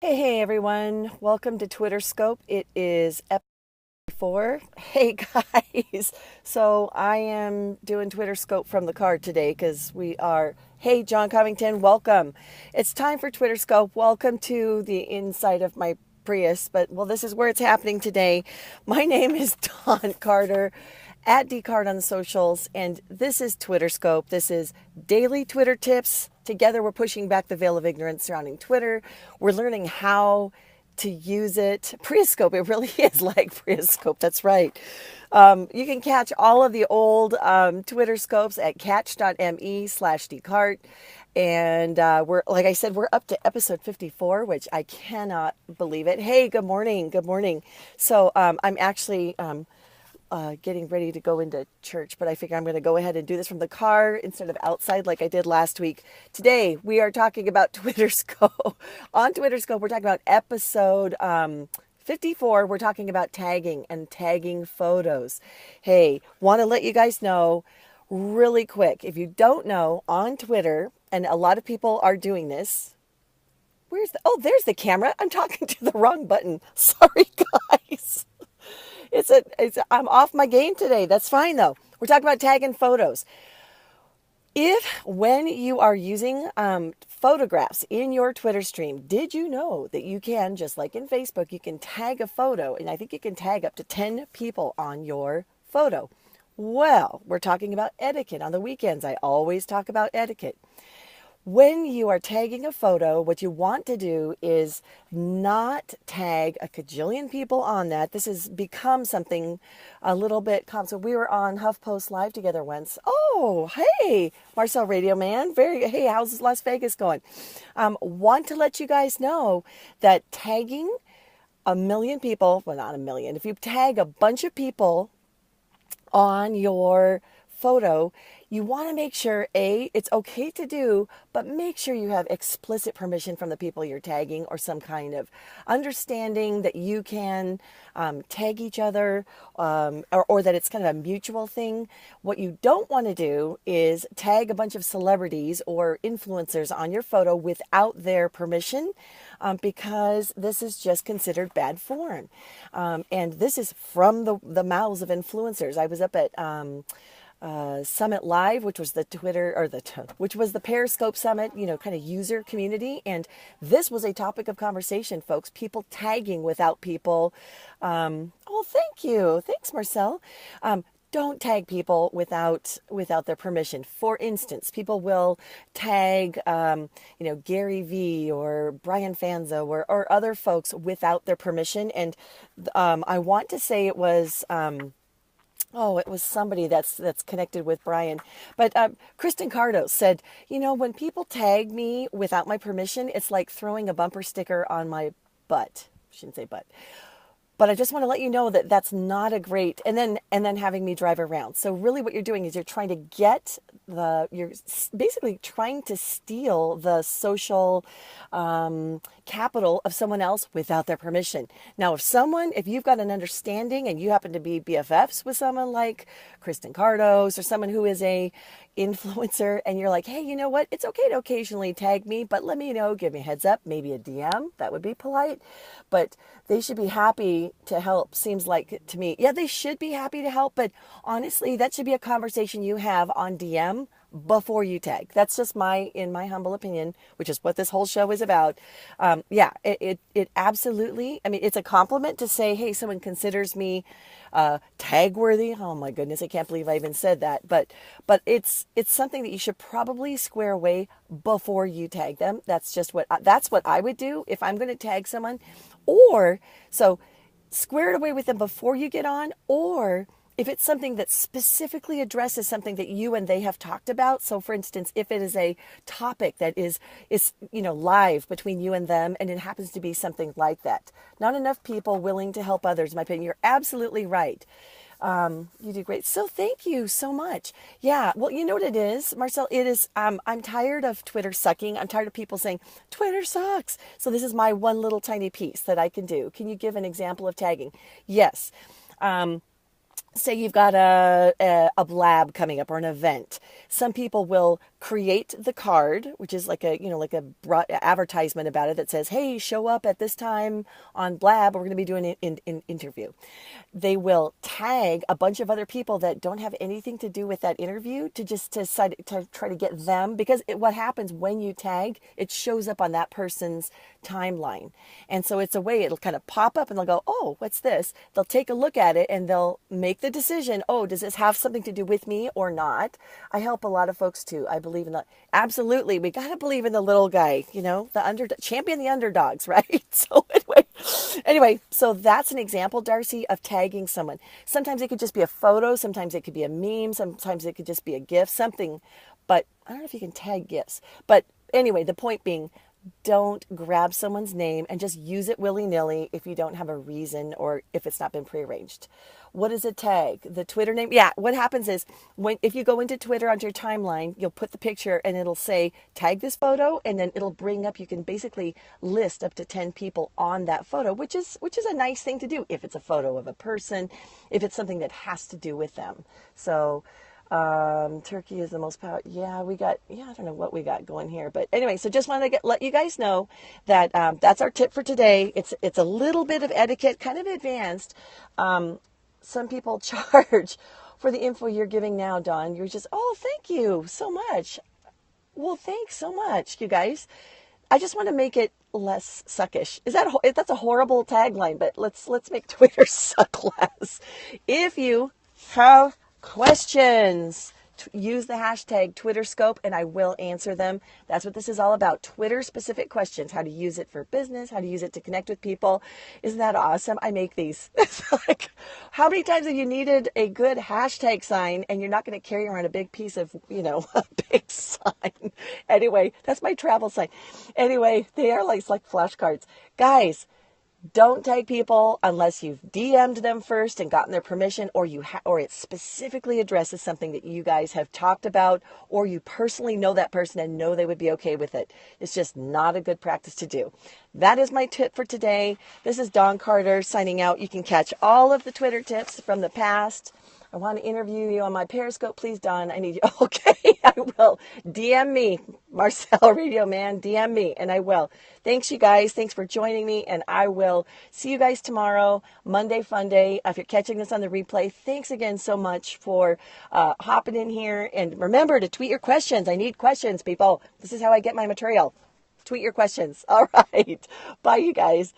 Hey everyone. Welcome to Twitter Scope. It is Ep054. Hey guys. So I am doing Twitter Scope from the car today because we are. Hey John Covington, welcome. It's time for Twitter Scope. Welcome to the inside of my Prius, but well, this is where it's happening today. My name is Dawn Carter at decart on the socials, and this is Twitter Scope. This is daily Twitter tips. Together, we're pushing back the veil of ignorance surrounding Twitter. We're learning how to use it. Priuscope, it really is like Priuscope. That's right. You can catch all of the old Twitter scopes at catch.me/decart. And we're, like I said, we're up to episode 54, which I cannot believe it. Hey, good morning. Good morning. So I'm actually getting ready to go into church, but I figure I'm going to go ahead and do this from the car instead of outside like I did last week. Today, we are talking about Twitter Scope. On Twitter Scope, we're talking about episode 54. We're talking about tagging and tagging photos. Hey, want to let you guys know really quick, if you don't know, on Twitter, and a lot of people are doing this. There's the camera. I'm talking to the wrong button. Sorry, guys. I'm off my game today. That's fine though. We're talking about tagging photos. When you are using photographs in your Twitter stream, did you know that you can, just like in Facebook, you can tag a photo, and I think you can tag up to 10 people on your photo. Well, we're talking about etiquette on the weekends. I always talk about etiquette. When you are tagging a photo, what you want to do is not tag a cajillion people on that. This has become something a little bit common. So we were on HuffPost Live together once. Oh, hey, Marcel Radio Man. Hey, how's Las Vegas going? Want to let you guys know that tagging a million people, well, not a million, if you tag a bunch of people on your photo, you want to make sure, it's okay to do, but make sure you have explicit permission from the people you're tagging, or some kind of understanding that you can tag each other, or that it's kind of a mutual thing. What you don't want to do is tag a bunch of celebrities or influencers on your photo without their permission, because this is just considered bad form. And this is from the mouths of influencers. I was up at Summit Live, which was the Periscope Summit, kind of user community. And this was a topic of conversation, folks, people tagging without people. Thank you. Thanks, Marcel. Don't tag people without their permission. For instance, people will tag, Gary V or Brian Fanzo or other folks without their permission. And I want to say it was, it was somebody that's connected with Brian. But Kristen Cardo said, when people tag me without my permission, it's like throwing a bumper sticker on my butt. Shouldn't say butt. But I just want to let you know that that's not a great, and then having me drive around. So really what you're doing is you're trying to you're basically trying to steal the social capital of someone else without their permission. Now, if you've got an understanding and you happen to be BFFs with someone like Kristen Cardos or someone who is a influencer, and you're like, hey, you know what? It's okay to occasionally tag me, but let me know, give me a heads up, maybe a DM. That would be polite. But they should be happy to help, seems like to me. Yeah, they should be happy to help, but honestly, that should be a conversation you have on DM before you tag. That's just in my humble opinion, which is what this whole show is about. It absolutely, it's a compliment to say, hey, someone considers me tag worthy. Oh my goodness, I can't believe I even said that. But it's something that you should probably square away before you tag them. That's what I would do if I'm going to tag someone. So square it away with them before you get on, or if it's something that specifically addresses something that you and they have talked about. So for instance, if it is a topic that is live between you and them, and it happens to be something like that. Not enough people willing to help others, in my opinion. You're absolutely right. You do great. So thank you so much. Yeah. Well, you know what it is, Marcel? It is, I'm tired of Twitter sucking. I'm tired of people saying Twitter sucks. So this is my one little tiny piece that I can do. Can you give an example of tagging? Yes. Say you've got a blab coming up or an event. Some people will create the card, which is like a, like a advertisement about it that says, hey, show up at this time on Blab. We're going to be doing an interview. They will tag a bunch of other people that don't have anything to do with that interview to try to get them, because what happens when you tag, it shows up on that person's timeline. And so it's a way, it'll kind of pop up and they'll go, oh, what's this? They'll take a look at it and they'll make the decision, oh, does this have something to do with me or not? I help a lot of folks too. I believe in that. Absolutely. We got to believe in the little guy, champion the underdogs, right? So anyway, so that's an example, Darcy, of tagging someone. Sometimes it could just be a photo. Sometimes it could be a meme. Sometimes it could just be a GIF, something. But I don't know if you can tag GIFs. But anyway, the point being, don't grab someone's name and just use it willy-nilly if you don't have a reason or if it's not been prearranged. What is a tag? The Twitter name? Yeah, what happens is if you go into Twitter onto your timeline, you'll put the picture and it'll say tag this photo, and then it'll bring up, you can basically list up to 10 people on that photo, which is a nice thing to do if it's a photo of a person, if it's something that has to do with them. So Turkey is the most powerful. Yeah, I don't know what we got going here, but anyway, so just wanted to let you guys know that that's our tip for today. It's a little bit of etiquette, kind of advanced. Some people charge for the info you're giving now, Dawn. You're just, oh, thank you so much. Well, thanks so much, you guys. I just want to make it less suckish. That's a horrible tagline, but let's make Twitter suck less. If you have questions, use the hashtag TwitterScope and I will answer them. That's what this is all about. Twitter specific questions, how to use it for business, how to use it to connect with people. Isn't that awesome? I make these. It's like, how many times have you needed a good hashtag sign and you're not going to carry around a big piece of, a big sign. Anyway, that's my travel sign. Anyway, they are like flashcards. Guys, don't tag people unless you've DM'd them first and gotten their permission, or or it specifically addresses something that you guys have talked about, or you personally know that person and know they would be okay with it. It's just not a good practice to do. That is my tip for today. This is Dawn Carter signing out. You can catch all of the Twitter tips from the past. I want to interview you on my Periscope. Please, Dawn, I need you. Okay, I will. DM me, Marcel Radio Man. DM me, and I will. Thanks, you guys. Thanks for joining me, and I will see you guys tomorrow, Monday Fun Day. If you're catching this on the replay, thanks again so much for hopping in here. And remember to tweet your questions. I need questions, people. This is how I get my material. Tweet your questions. All right. Bye, you guys.